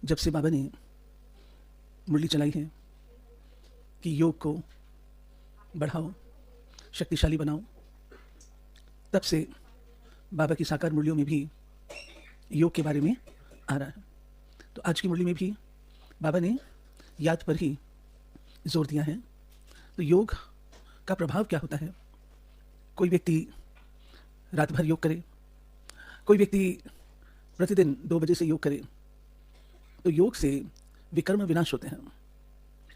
जब से बाबा ने मुरली चलाई है कि योग को बढ़ाओ, शक्तिशाली बनाओ, तब से बाबा की साकार मुरलियों में भी योग के बारे में आ रहा है। तो आज की मुरली में भी बाबा ने याद पर ही जोर दिया है। तो योग का प्रभाव क्या होता है? कोई व्यक्ति रात भर योग करे, कोई व्यक्ति प्रतिदिन 2 बजे से योग करे, तो योग से विकर्म विनाश होते हैं,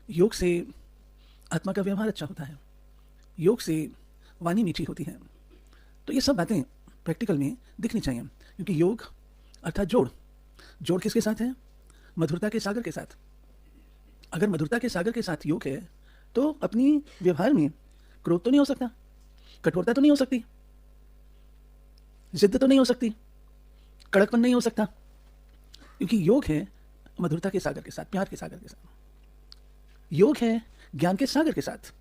योग से आत्मा का व्यवहार अच्छा होता है, योग से वाणी मीठी होती है। तो ये सब बातें प्रैक्टिकल में दिखनी चाहिए, क्योंकि योग अर्थात जोड़ किसके साथ है? मधुरता के सागर के साथ। अगर मधुरता के सागर के साथ योग है तो अपनी व्यवहार में क्रोध तो नहीं हो सकता, कठोरता तो नहीं हो सकती, जिद्द तो नहीं हो सकती, कड़कपन नहीं हो सकता, क्योंकि योग है मधुरता के सागर के साथ, प्यार के सागर के साथ। योग है ज्ञान के सागर के साथ,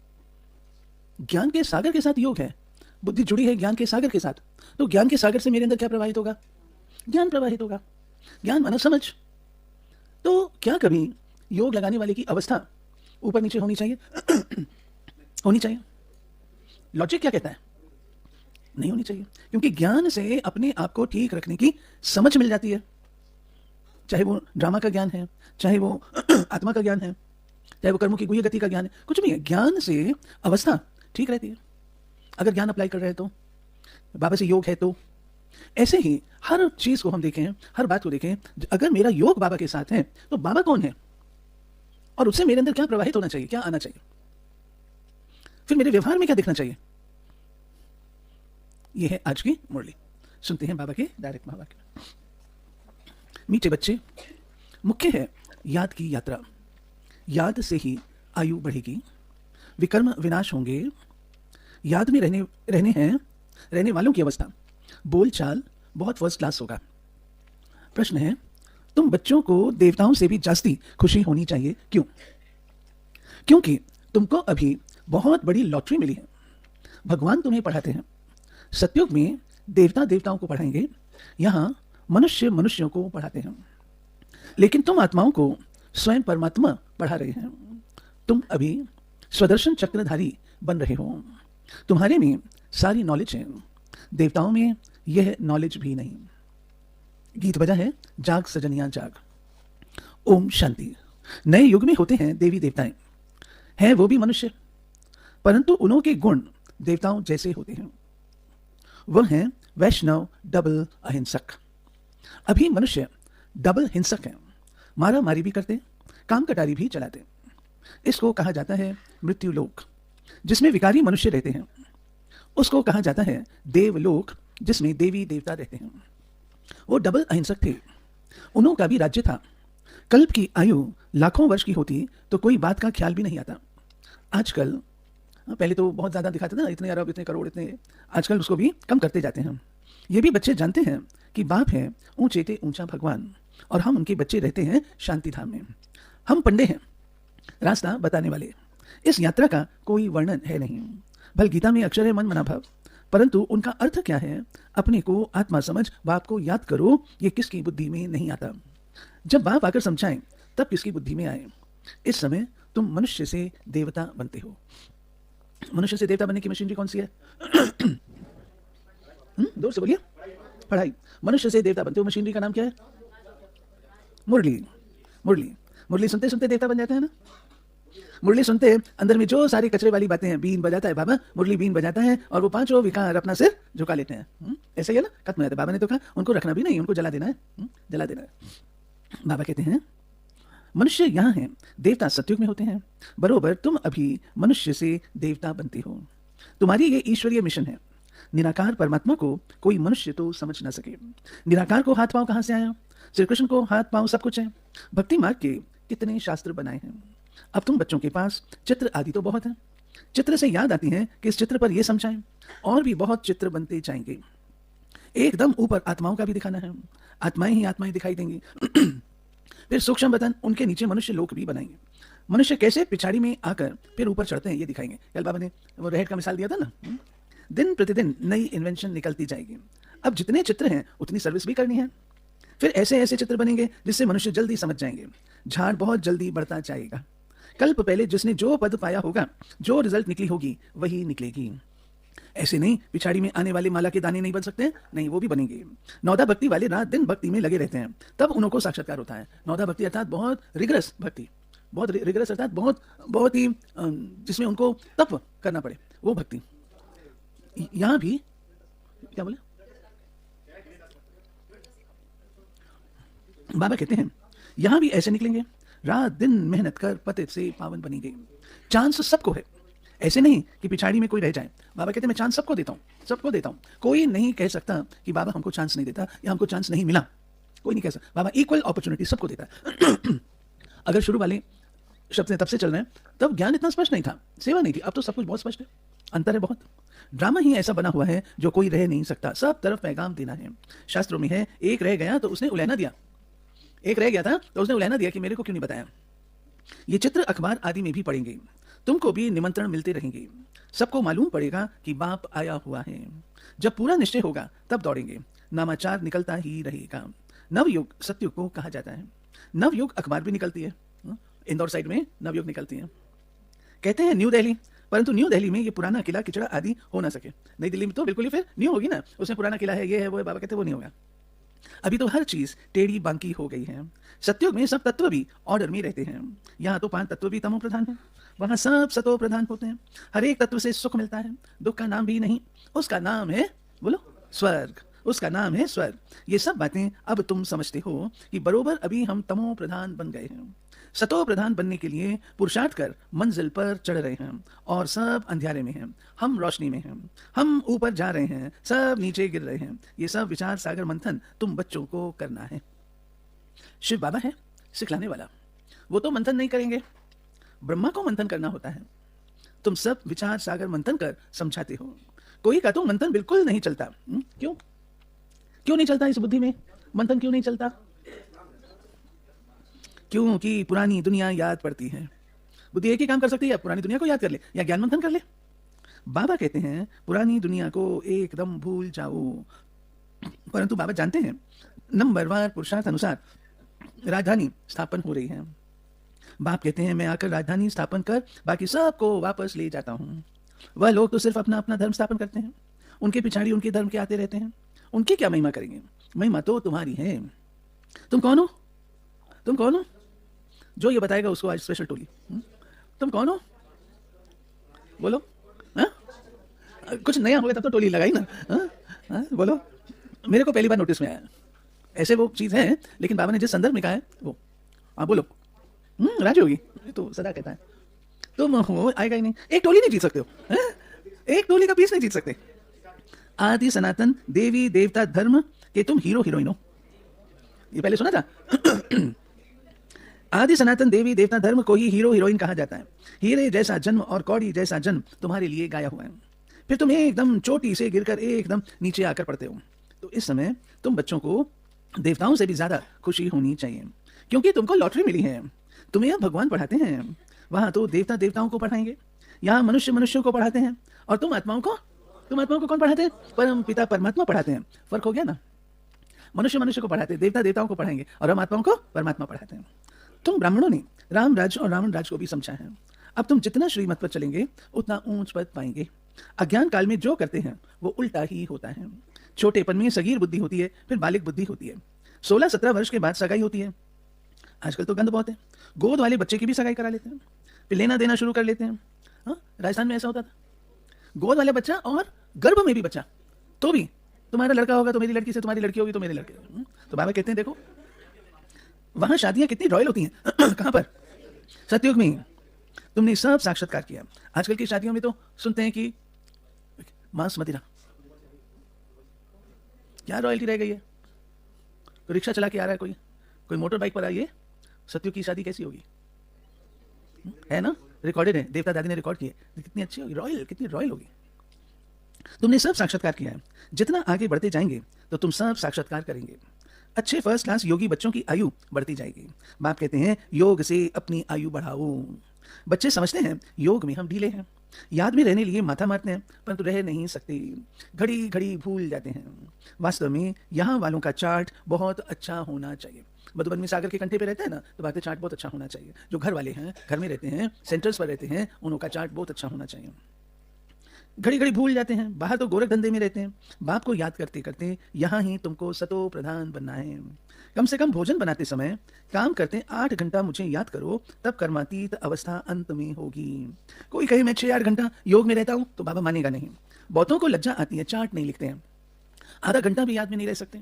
ज्ञान के सागर के साथ योग है। बुद्धि जुड़ी है ज्ञान के सागर के साथ, तो ज्ञान के सागर से मेरे अंदर क्या प्रवाहित होगा? ज्ञान प्रवाहित होगा। ज्ञान माना समझ। तो क्या कभी योग लगाने वाले की अवस्था ऊपर नीचे होनी चाहिए? होनी चाहिए। लॉजिक क्या कहता है? नहीं होनी चाहिए, क्योंकि ज्ञान से अपने आप को ठीक रखने की समझ मिल जाती है। चाहे वो ड्रामा का ज्ञान है, चाहे वो आत्मा का ज्ञान है, चाहे वो कर्मों की गुह्य गति का ज्ञान है, कुछ भी है, ज्ञान से अवस्था ठीक रहती है। अगर ज्ञान अप्लाई कर रहे हैं तो, बाबा से योग है तो, ऐसे ही हर चीज को हम देखें, हर बात को देखें। अगर मेरा योग बाबा के साथ है तो बाबा कौन है और उससे मेरे अंदर क्या प्रवाहित होना चाहिए, क्या आना चाहिए, फिर मेरे व्यवहार में क्या दिखना चाहिए। यह है आज की मुरली। सुनते हैं बाबा के डायरेक्ट महावाक्य। मीठे बच्चे, मुख्य है याद की यात्रा। याद से ही आयु बढ़ेगी, विकर्म विनाश होंगे। याद में रहने वालों की अवस्था, बोलचाल बहुत फर्स्ट क्लास होगा। प्रश्न है, तुम बच्चों को देवताओं से भी जास्ती खुशी होनी चाहिए, क्यों? क्योंकि तुमको अभी बहुत बड़ी लॉटरी मिली है। भगवान तुम्हें पढ़ाते हैं। सतयुग में देवता देवताओं को पढ़ाएंगे, यहां मनुष्य मनुष्यों को पढ़ाते हैं। लेकिन तुम आत्माओं को स्वयं परमात्मा पढ़ा रहे हैं। तुम अभी स्वदर्शन चक्रधारी बन रहे हो। तुम्हारे में सारी नॉलेज है, देवताओं में यह नॉलेज भी नहीं। गीत बजा है, जाग सजनिया जाग। ओम शांति। नए युग में होते हैं देवी देवताएं, हैं वो भी मनुष्य, परंतु उनके गुण देवताओं जैसे होते हैं। वह हैं वैष्णव डबल अहिंसक। अभी मनुष्य डबल हिंसक हैं, मारा मारी भी करते, काम कटारी भी चलाते। इसको कहा जाता है मृत्युलोक, जिसमें विकारी मनुष्य रहते हैं। उसको कहा जाता है देवलोक, जिसमें देवी देवता रहते हैं। वो डबल अहिंसक थे, उन्हों का भी राज्य था। कल्प की आयु लाखों वर्ष की होती तो कोई बात का ख्याल भी नहीं आता। आजकल, पहले तो बहुत ज्यादा दिखाते ना, इतने अरब, इतने करोड़, इतने, आजकल उसको भी कम करते जाते हैं। ये भी बच्चे जानते हैं कि बाप है ऊंचे ते ऊंचा भगवान, और हम उनके बच्चे रहते हैं शांति धाम में। हम पंडे हैं, रास्ता बताने वाले। इस यात्रा का कोई वर्णन है नहीं। भल गीता में अक्षर है मन मना भाव, परंतु उनका अर्थ क्या है? अपने को आत्मा समझ, बाप को याद करो, ये किसकी बुद्धि में नहीं आता। जब बाप आकर समझाएं तब किसकी बुद्धि में आए। इस समय तुम मनुष्य से देवता बनते हो। मनुष्य से देवता बनने की मशीनरी कौन सी है? दूर से बोलिए। पढ़ाई। मनुष्य से देवता बनते हो, मशीनरी का नाम क्या है? मुरली। मुरली मुरली सुनते सुनते देवता बन जाते हैं ना। मुरली सुनते अंदर में जो सारी कचरे वाली बातें हैं, बीन बजाता है बाबा, मुरली बीन बजाता है, और वो पांचों विकार अपना सिर झुका लेते हैं। ऐसे ही है ना, खत्म हो जाता है। बाबा ने तो कहा उनको रखना भी नहीं, उनको जला देना है, जला देना है। बाबा कहते हैं मनुष्य यहाँ है, देवता सतयुग में होते हैं। बरोबर तुम अभी मनुष्य से देवता बनते हो। तुम्हारी ये ईश्वरीय मिशन है। निराकार परमात्मा को कोई मनुष्य तो समझ ना सके। निराकार को हाथ पांव कहां से आया? श्री कृष्ण को हाथ पांव सब कुछ है। भक्ति मार्ग के कितने शास्त्र बनाए हैं। अब तुम बच्चों के पास चित्र आदि तो बहुत है। चित्र से याद आती है कि इस चित्र पर यह समझाएं, और भी बहुत चित्र बनते जाएंगे। एकदम ऊपर आत्माओं का भी दिखाना है, आत्माएं ही आत्माएं दिखाई देंगी। फिर सूक्ष्म बदन, उनके नीचे मनुष्य लोक भी बनाएंगे। मनुष्य कैसे पिछाड़ी में आकर फिर ऊपर चढ़ते हैं ये दिखाएंगे। कल बाबा ने वो रेहट का मिसाल दिया था ना। दिन प्रतिदिन नई इन्वेंशन निकलती जाएगी। अब जितने चित्र हैं उतनी सर्विस भी करनी है। फिर ऐसे ऐसे चित्र बनेंगे जिससे मनुष्य जल्दी समझ जाएंगे। झाड़ बहुत जल्दी बढ़ता जाएगा। कल्प पहले जिसने जो पद पाया होगा, जो रिजल्ट निकली होगी वही निकलेगी। ऐसे नहीं पिछाड़ी में आने वाले माला के दाने नहीं बन सकते, नहीं वो भी बनेंगे। नौदा भक्ति वाले रात दिन भक्ति में लगे रहते हैं, तब उनको साक्षात्कार होता है। नौदा भक्ति अर्थात बहुत रिगरस भक्ति, बहुत रिगरस अर्थात बहुत बहुत ही जिसमें उनको तप करना पड़े, वो भक्ति। यहां भी क्या बोले बाबा कहते हैं, यहां भी ऐसे निकलेंगे, रात दिन मेहनत कर पतित से पावन बनेंगे। चांस सबको है, ऐसे नहीं कि पिछाड़ी में कोई रह जाए। बाबा कहते हैं मैं चांस सबको देता हूँ, सबको देता हूँ। कोई नहीं कह सकता कि बाबा हमको चांस नहीं देता या हमको चांस नहीं मिला, कोई नहीं कह सकता। बाबा इक्वल अपॉर्चुनिटी सबको देता है। अगर शुरू वाले शब्द से तब से चल रहे हैं, तब ज्ञान इतना स्पष्ट नहीं था, सेवा नहीं थी। अब तो सब कुछ बहुत स्पष्ट है, अंतर है बहुत। ड्रामा ही ऐसा बना हुआ है जो कोई रह नहीं सकता, सब तरफ पैगाम देना है। शास्त्रों में है, एक रह गया तो उसने उलहना दिया, एक रह गया था तो उसने उलहना दिया कि मेरे को क्यों नहीं बताया। ये चित्र अखबार आदि में भी पढ़ेंगे, तुमको भी निमंत्रण मिलते रहेंगे। सबको मालूम पड़ेगा कि बाप आया हुआ है। जब पूरा निश्चय होगा तब दौड़ेंगे, नामाचार निकलता ही रहेगा। नवयुग सतयुग को कहा जाता है। नवयुग अखबार भी निकलती है, इंदौर साइड में नवयुग निकलती है। कहते हैं न्यू दिल्ली, परंतु न्यू दिल्ली में ये पुराना किला किचड़ा आदि हो ना सके। नई दिल्ली में तो बिल्कुल ही फिर न्यू होगी ना, उसमें पुराना किला है, ये है वो है, बाबा कहते हैं वो नहीं होगा। अभी तो हर चीज टेढ़ी बांकी हो गई है। सतयुग में सब तत्व भी ऑर्डर में रहते हैं। यहाँ तो 5 तत्व भी तमो प्रधान है, वहां सब सतो प्रधान होते हैं। हर एक तत्व से सुख मिलता है, दुख का नाम भी नहीं, उसका नाम है बोलो स्वर्ग, उसका नाम है स्वर्ग। ये सब बातें अब तुम समझते हो कि बरोबर अभी हम तमो प्रधान बन गए हैं। सतो प्रधान बनने के लिए पुरुषार्थ कर मंजिल पर चढ़ रहे हैं और सब अंधेरे में हैं, हम रोशनी में हैं। हम ऊपर जा रहे हैं, सब नीचे गिर रहे हैं। ये सब विचार सागर मंथन तुम बच्चों को करना है। शिव बाबा है सिखलाने वाला, वो तो मंथन नहीं करेंगे, ब्रह्मा को मंथन करना होता है। तुम सब विचार सागर मंथन कर समझाते हो। कोई का तो मंथन बिल्कुल नहीं चलता। क्यों क्यों नहीं चलता? इस बुद्धि में मंथन क्यों नहीं चलता? क्योंकि पुरानी दुनिया याद पड़ती है। बुद्धि एक ही काम कर सकती है, पुरानी दुनिया को याद कर ले या ज्ञान मंथन कर ले। बाबा कहते हैं पुरानी दुनिया को एकदम भूल जाओ। परंतु बाबा जानते हैं नंबरवार पुरुषार्थ अनुसार राजधानी स्थापन हो रही है। बाप कहते हैं मैं आकर राजधानी स्थापन कर बाकी सबको वापस ले जाता हूँ। वह लोग तो सिर्फ अपना अपना धर्म स्थापन करते हैं, उनके पिछाड़ी उनके धर्म के आते रहते हैं। उनकी क्या महिमा करेंगे? महिमा तो तुम्हारी है। तुम कौन हो? तुम कौन हो जो ये बताएगा उसको आज स्पेशल टोली? तुम कौन हो बोलो? हा? कुछ नया होगा तब तो टोली लगाई ना। हा? बोलो। मेरे को पहली बार नोटिस में आया, ऐसे वो चीज है, लेकिन बाबा ने जिस संदर्भ में कहा है वो बोलो। राजी होगी तो सदा कहता है तुम हो, आएगा ही नहीं। एक टोली नहीं जीत सकते हो, एक टोली का पीस नहीं जीत सकते। आदि सनातन देवी देवता धर्म के तुम हीरो हीरोइन हो, ये पहले सुना था। आदि सनातन देवी देवता धर्म को ही हीरो हीरोइन कहा जाता है। हीरे जैसा जन्म और कौड़ी जैसा जन्म तुम्हारे लिए गाया हुआ है, फिर तुम एकदम चोटी से गिरकर एकदम नीचे आकर पड़ते हो। तो इस समय तुम बच्चों को देवताओं से भी ज्यादा खुशी होनी चाहिए, क्योंकि तुमको लॉटरी मिली है। तुम्हें अब भगवान पढ़ाते हैं, वहां तो देवता देवताओं को पढ़ाएंगे, यहाँ मनुष्य मनुष्यों को पढ़ाते हैं। और तुम आत्माओं को कौन पढ़ाते हैं? परम पिता परमात्मा पढ़ाते हैं। फर्क हो गया ना, मनुष्य मनुष्य को पढ़ाते हैं, देवता देवताओं को पढ़ाएंगे, और हम आत्माओं को परमात्मा पढ़ाते हैं। तुम ब्राह्मणों ने राम राज्य और रावण राज्य को भी समझा है। अब तुम जितना श्रीमत पर चलेंगे उतना ऊंच पद पाएंगे। अज्ञान काल में जो करते हैं वो उल्टा ही होता है। छोटेपन में सगीर बुद्धि होती है, फिर बालिक बुद्धि होती है। 16-17 वर्ष के बाद सगाई होती है। आजकल तो गंद बहुत है, गोद वाले बच्चे की भी सगाई करा लेते हैं, फिर लेना देना शुरू कर लेते हैं। राजस्थान में ऐसा होता था, गोद वाले बच्चा और गर्भ में भी बच्चा, तो भी तुम्हारा लड़का होगा तो मेरी लड़की से, तुम्हारी लड़की होगी तो मेरे लड़के। तो बाबा कहते हैं देखो वहां शादियां कितनी रॉयल होती हैं। कहां पर? सतयुग में। तुमने सब साक्षात्कार किया। आजकल की शादियों में तो सुनते हैं कि मांस मदिरा, क्या रॉयल्टी रह गई है? तो रिक्शा चला के आ रहा है कोई मोटर बाइक पर आई है। सतयुग की शादी कैसी होगी? है ना, रिकॉर्डेड है, देवता दादी ने रिकॉर्ड किए। कितनी अच्छी होगी, रॉयल, कितनी रॉयल होगी। तुमने सब साक्षात्कार किया है। जितना आगे बढ़ते जाएंगे तो तुम सब साक्षात्कार करेंगे। अच्छे फर्स्ट क्लास योगी बच्चों की आयु बढ़ती जाएगी। बाप कहते हैं योग से अपनी आयु बढ़ाओ। बच्चे समझते हैं योग में हम ढीले हैं, याद में रहने लिए माथा मारते हैं परंतु रह नहीं सकते, घड़ी घड़ी भूल जाते हैं। वास्तव में यहाँ वालों का चार्ट बहुत अच्छा होना चाहिए। मधुबन में सागर के कंठे पे रहता है ना, तो भारतीय चार्ट बहुत अच्छा होना चाहिए। जो घर वाले हैं, घर में रहते हैं, सेंटर्स पर रहते हैं, उनका चार्ट बहुत अच्छा होना चाहिए। घड़ी घड़ी भूल जाते हैं, बाहर तो गोरख धंधे में रहते हैं। बाप को याद करते करते यहाँ ही तुमको सतो प्रधान बनना है। कम से कम भोजन बनाते समय काम करते 8 घंटा मुझे याद करो, तब कर्मातीत अवस्था अंत में होगी। कोई कहे मैं 6-8 घंटा योग में रहता हूँ तो बाबा मानेगा नहीं। बहुतों को लज्जा आती है, चार्ट नहीं लिखते हैं, आधा घंटा भी याद में नहीं रह सकते।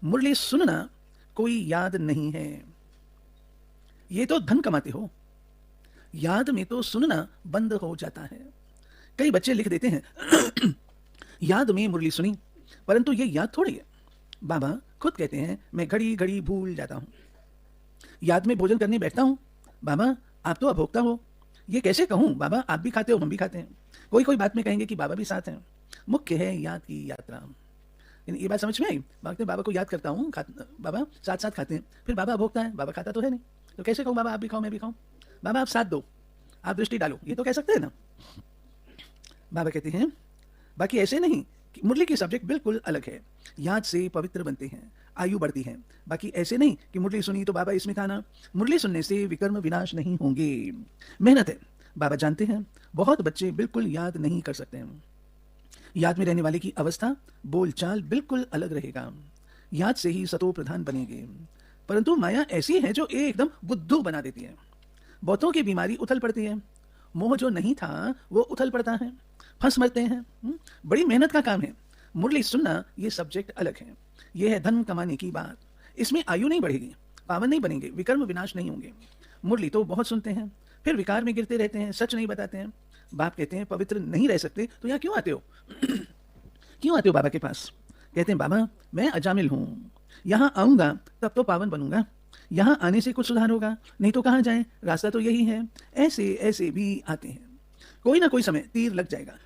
मुरली सुनना कोई याद नहीं है, ये तो धन कमाते हो, याद में तो सुनना बंद हो जाता है। कई बच्चे लिख देते हैं याद में मुरली सुनी, परंतु ये याद थोड़ी है। बाबा खुद कहते हैं मैं घड़ी घड़ी भूल जाता हूँ। याद में भोजन करने बैठता हूँ, बाबा आप तो अभोक्ता हो, ये कैसे कहूँ बाबा, आप भी खाते हो हम भी खाते हैं। कोई कोई बात में कहेंगे कि बाबा भी साथ हैं। मुख्य है याद की यात्रा। ये बात समझ में आई? बाबा को याद करता हूँ, बाबा साथ साथ खाते हैं, फिर बाबा अभोक्ता है, बाबा खाता तो है नहीं, तो कैसे कहूँ बाबा आप भी खाओ मैं भी खाऊं, बाबा आप साथ दो, आप दृष्टि डालो, ये तो कह सकते हैं ना। बाबा कहते हैं बाकी ऐसे नहीं कि मुरली की सब्जेक्ट बिल्कुल अलग है। याद से पवित्र बनते हैं, आयु बढ़ती है। बाकी ऐसे नहीं कि मुरली सुनी तो बाबा इसमें खाना। मुरली सुनने से विकर्म विनाश नहीं होंगे। मेहनत है, बाबा जानते हैं बहुत बच्चे बिल्कुल याद नहीं कर सकते हैं। याद में रहने वाले की अवस्था बोलचाल बिल्कुल अलग रहेगा। याद से ही सतो प्रधान बनेंगे। परंतु माया ऐसी है जो एकदम बुद्धू बना देती है। बहुतों की बीमारी उथल पड़ती है, मोह जो नहीं था वो उथल पड़ता है, फंस मरते हैं। बड़ी मेहनत का काम है। मुरली सुनना ये सब्जेक्ट अलग है। ये है धन कमाने की बात। इसमें आयु नहीं बढ़ेगी, पावन नहीं बनेंगे, विकर्म विनाश नहीं होंगे। मुरली तो बहुत सुनते हैं, फिर विकार में गिरते रहते हैं, सच नहीं बताते हैं। बाप कहते हैं पवित्र नहीं रह सकते तो यहाँ क्यों आते हो क्यों आते हो बाबा के पास? कहते हैं बाबा मैं अजामिल हूँ, यहाँ आऊँगा तब तो पावन बनूंगा, यहाँ आने से कुछ सुधार होगा, नहीं तो कहाँ जाएं, रास्ता तो यही है। ऐसे ऐसे भी आते हैं, कोई ना कोई समय तीर लग जाएगा।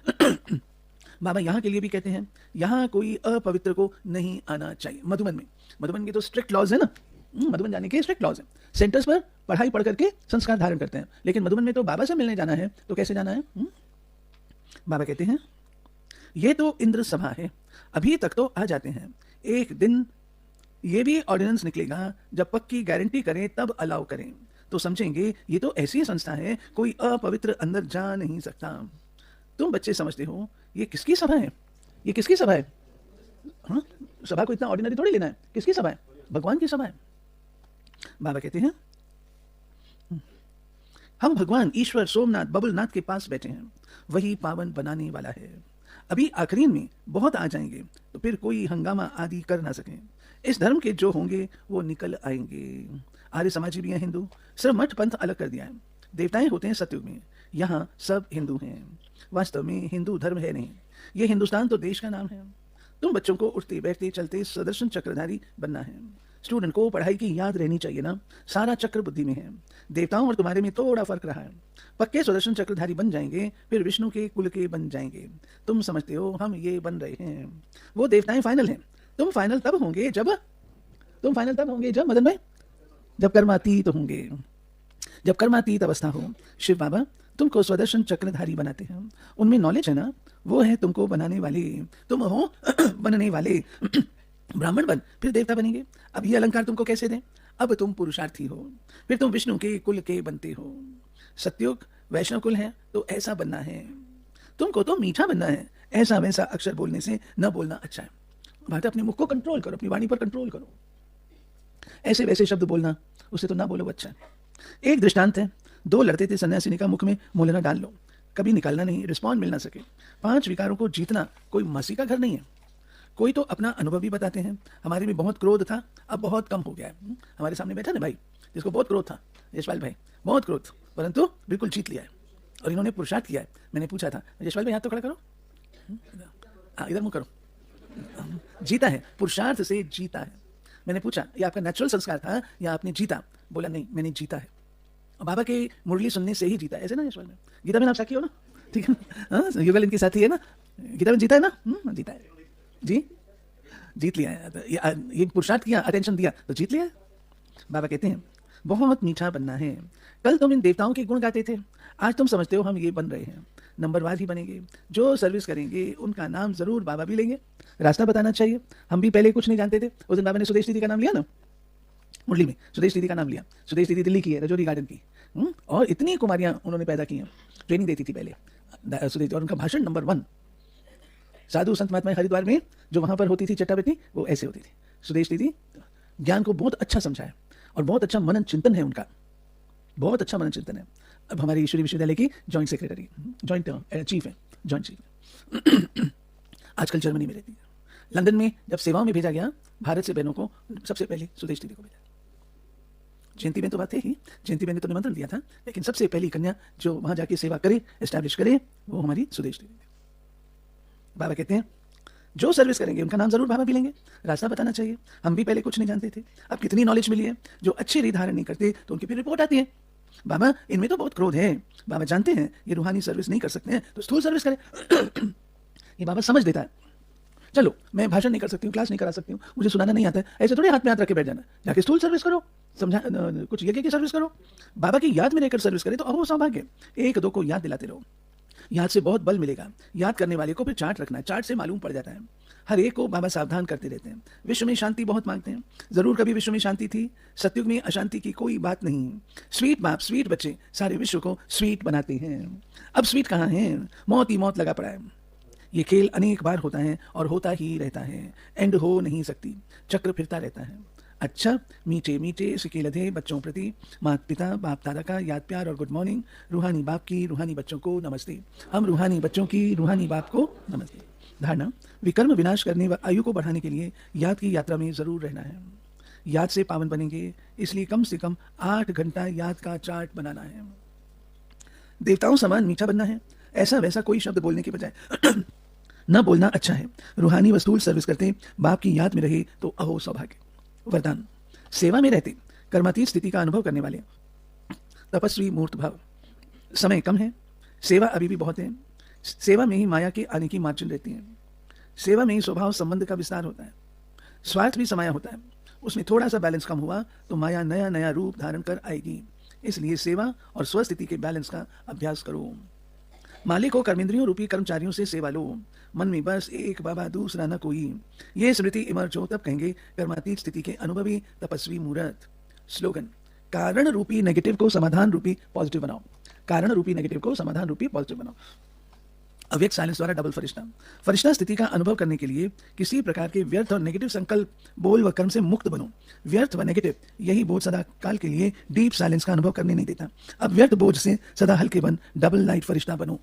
बाबा यहाँ के लिए भी कहते हैं यहाँ कोई अपवित्र को नहीं आना चाहिए। मधुबन के तो स्ट्रिक्ट लॉज है ना, मधुबन जाने के स्ट्रिक्ट लॉज है। सेंटर्स पर पढ़ाई पढ़ करके संस्कार धारण करते हैं, लेकिन मधुबन में तो बाबा से मिलने जाना है, तो कैसे जाना है? बाबा कहते हैं ये तो इंद्र सभा है, अभी तक तो आ जाते हैं, एक दिन ये भी ऑर्डिनेंस निकलेगा, जब पक्की गारंटी करें तब अलाउ करें, तो समझेंगे ये तो ऐसी संस्था है कोई अपवित्र अंदर जा नहीं सकता। तुम बच्चे समझते हो ये किसकी सभा है, ये किसकी सभा है? हाँ, सभा को इतना ऑर्डिनरी थोड़ी लेना है। किसकी सभा है? भगवान की सभा है। बाबा कहते हैं हम भगवान ईश्वर सोमनाथ बबुलनाथ के पास बैठे हैं, वही पावन बनाने वाला है। अभी आखिरीन में बहुत आ जाएंगे तो फिर कोई हंगामा आदि कर ना सकें। इस धर्म के जो होंगे वो निकल आएंगे। आर्य समाजी भी हैं हिंदू, सिर्फ मठ पंथ अलग कर दिया है। देवताएं होते हैं सतयुग में, यहाँ सब हिंदू हैं। वास्तव में हिंदू धर्म है नहीं, ये हिंदुस्तान तो देश का नाम है। तुम बच्चों को उठते बैठते चलते सुदर्शन चक्रधारी बनना है। स्टूडेंट को पढ़ाई की याद रहनी चाहिए ना, सारा चक्र बुद्धि में है। देवताओं और तुम्हारे में थोड़ा फर्क रहा है। पक्के सुदर्शन चक्रधारी बन जाएंगे, फिर विष्णु के कुल के बन जाएंगे। तुम समझते हो हम ये बन रहे हैं, वो देवताएं फाइनल हैं। तुम फाइनल तब होंगे जब मदन भाई, जब कर्मातीत होंगे, जब कर्मातीत अवस्था हो। शिव बाबा तुमको स्वदर्शन चक्रधारी बनाते हैं, उनमें नॉलेज है ना, वो है तुमको बनाने वाले। तुम हो बनने वाले। ब्राह्मण बन फिर देवता बनेंगे। अब ये अलंकार तुमको कैसे दें? अब तुम पुरुषार्थी हो, फिर तुम विष्णु के कुल के बनते हो। सत्युग वैष्णव कुल है तो ऐसा बनना है। तुमको तो मीठा बनना है, ऐसा वैसा अक्षर बोलने से न बोलना अच्छा है। बात अपने मुख को कंट्रोल करो, अपनी वाणी पर कंट्रोल करो। ऐसे वैसे शब्द बोलना, उससे तो ना बोलो अच्छा है। एक दृष्टांत है, 2 लड़ते थे, सन्यासिनी का मुख में मोलना डाल लो, कभी निकालना नहीं, रिस्पॉन्ड मिल ना सके। 5 विकारों को जीतना कोई मसी का घर नहीं है। कोई तो अपना अनुभव भी बताते हैं, हमारे में बहुत क्रोध था, अब बहुत कम हो गया है। हमारे सामने बैठा ना भाई, जिसको बहुत क्रोध था, यशपाल भाई, बहुत क्रोध, परंतु बिल्कुल जीत लिया है और इन्होंने पुरुषार्थ किया है। मैंने पूछा था यशपाल भाई हाथ तो खड़ा करो, इधर मुंह करो, जीता है, पुरुषार्थ से जीता है। मैंने पूछा ये आपका नेचुरल संस्कार था या आपने जीता? बोला नहीं मैंने जीता है, और बाबा के मुरली सुनने से ही जीता। ऐसे ना यशपाल में, गीता में आप साखी हो ना, ठीक है ना, युगल इनकी साथी है ना, गीता में जीता है ना, जीता है जी, जीत लिया है। ये पुरुषार्थ किया, अटेंशन दिया तो जीत लिया। बाबा कहते हैं बहुत मीठा बनना है। कल तुम इन देवताओं के गुण गाते थे, आज तुम समझते हो हम ये बन रहे हैं। नंबरवार ही बनेंगे। जो सर्विस करेंगे उनका नाम जरूर बाबा भी लेंगे। रास्ता बताना चाहिए। हम भी पहले कुछ नहीं जानते थे, उस दिन बाबा ने सुदेश दीदी का नाम लिया ना, मुरली में सुदेश दीदी का नाम लिया। सुदेश दीदी दिल्ली की है, रजौरी गार्डन की। और इतनी कुमारियां उन्होंने पैदा की हैं, ट्रेनिंग देती थी पहले सुदेश, और उनका भाषण नंबर 1 साधु संत महात्मा हरिद्वार में जो वहां पर होती थी चट्टाबेटी, वो ऐसे होती थी। सुदेश दीदी ज्ञान को बहुत अच्छा समझाए और बहुत अच्छा मनन चिंतन है उनका, बहुत अच्छा मनन चिंतन है। अब हमारी ईश्वरी विश्वविद्यालय की जॉइंट सेक्रेटरी, जॉइंट चीफ है, जॉइंट चीफ आजकल जर्मनी में रहती है। लंदन में जब सेवाओं में भेजा गया भारत से बहनों को, सबसे पहले सुदेश दीदी को भेजा। जयंती बेन तो बात थे ही, जयंती बेन ने तो निमंत्रण दिया था, लेकिन सबसे पहली कन्या जो वहां जाके सेवा करे, एस्टैब्लिश करे, वो हमारी सुदेश दीदी थी। बाबा कहते हैं जो सर्विस करेंगे उनका नाम जरूर बाबा भी लेंगे। रास्ता बताना चाहिए। हम भी पहले कुछ नहीं जानते थे, अब कितनी नॉलेज मिली है। जो अच्छे रीत धारण नहीं करते तो उनकी फिर रिपोर्ट आती है, बाबा इनमें तो बहुत क्रोध है, बाबा जानते हैं ये रूहानी सर्विस नहीं कर सकते हैं तो स्थूल सर्विस करें। ये बाबा समझ देता है। चलो मैं भाषण नहीं कर सकती हूँ, क्लास नहीं करा सकती हूँ, मुझे सुनाना नहीं आता है, ऐसे थोड़े हाथ में हाथ रख के बैठ जाना, जाके स्थूल सर्विस करो, समझा कुछ यज्ञ की सर्विस करो, बाबा की याद में रहकर सर्विस करे तो अहो सौभाग्य। एक दो को याद दिलाते रहो, याद से बहुत बल मिलेगा। याद करने वाले को फिर चार्ट रखना है, चार्ट से मालूम पड़ जाता है। हर एक को बाबा सावधान करते रहते हैं। विश्व में शांति बहुत मांगते हैं, जरूर कभी विश्व में शांति थी, सतयुग में अशांति की कोई बात नहीं। स्वीट बाप स्वीट बच्चे सारे विश्व को स्वीट बनाते हैं। अब स्वीट कहाँ है, मौत ही मौत लगा पड़ा है। ये खेल अनेक बार होता है और होता ही रहता है, एंड हो नहीं सकती, चक्र फिरता रहता है। अच्छा मीठे मीठे सिके लधे बच्चों प्रति माता पिता बाप दादा का याद प्यार और गुड मॉर्निंग। रूहानी बाप की रूहानी बच्चों को नमस्ते। हम रूहानी बच्चों की रूहानी बाप को नमस्ते। धारणा, विकर्म विनाश करने व आयु को बढ़ाने के लिए याद की यात्रा में जरूर रहना है। याद से पावन बनेंगे, इसलिए कम से कम 8 घंटा याद का चार्ट बनाना है। देवताओं समान मीठा बनना है, ऐसा वैसा कोई शब्द बोलने के बजाय न बोलना अच्छा है। रूहानी वस्तूल सर्विस करते बाप की याद में रहे तो अहो सौभाग्य। वरदान, सेवा में रहते कर्मातीत स्थिति का अनुभव करने वाले तपस्वी मूर्त भाव। समय कम है, सेवा अभी भी बहुत है। सेवा में ही माया के आने की मार्जिन रहती है। सेवा में ही स्वभाव संबंध का विस्तार होता है। स्वार्थ भी समाया होता है, उसमें थोड़ा सा बैलेंस कम हुआ तो माया नया नया रूप धारण कर आएगी। इसलिए सेवा और स्वस्थिति के बैलेंस का अभ्यास करो। मालिक को कर्मेंद्रियों रूपी कर्मचारियों से सेवा लो। मन में बस एक बाबा दूसरा न कोई, ये स्मृति इमर्ज हो तब कहेंगे कर्मातीत स्थिति के अनुभवी तपस्वी मूर्त। स्लोगन, कारण रूपी नेगेटिव को समाधान रूपी पॉजिटिव बनाओ। कारण रूपी नेगेटिव को समाधान रूपी पॉजिटिव बनाओ। अव्यक्त साइलेंस द्वारा डबल फरिश्ता। फरिश्ता स्थिति का अनुभव करने के लिए किसी प्रकार के व्यर्थ और नेगेटिव संकल्प बोल व कर्म से मुक्त बनो। व्यर्थ व नेगेटिव यही बोझ सदा काल के लिए डीप साइलेंस का अनुभव करने नहीं देता। अब व्यर्थ बोझ से सदा हल्के बन डबल लाइट फरिश्ता बनो।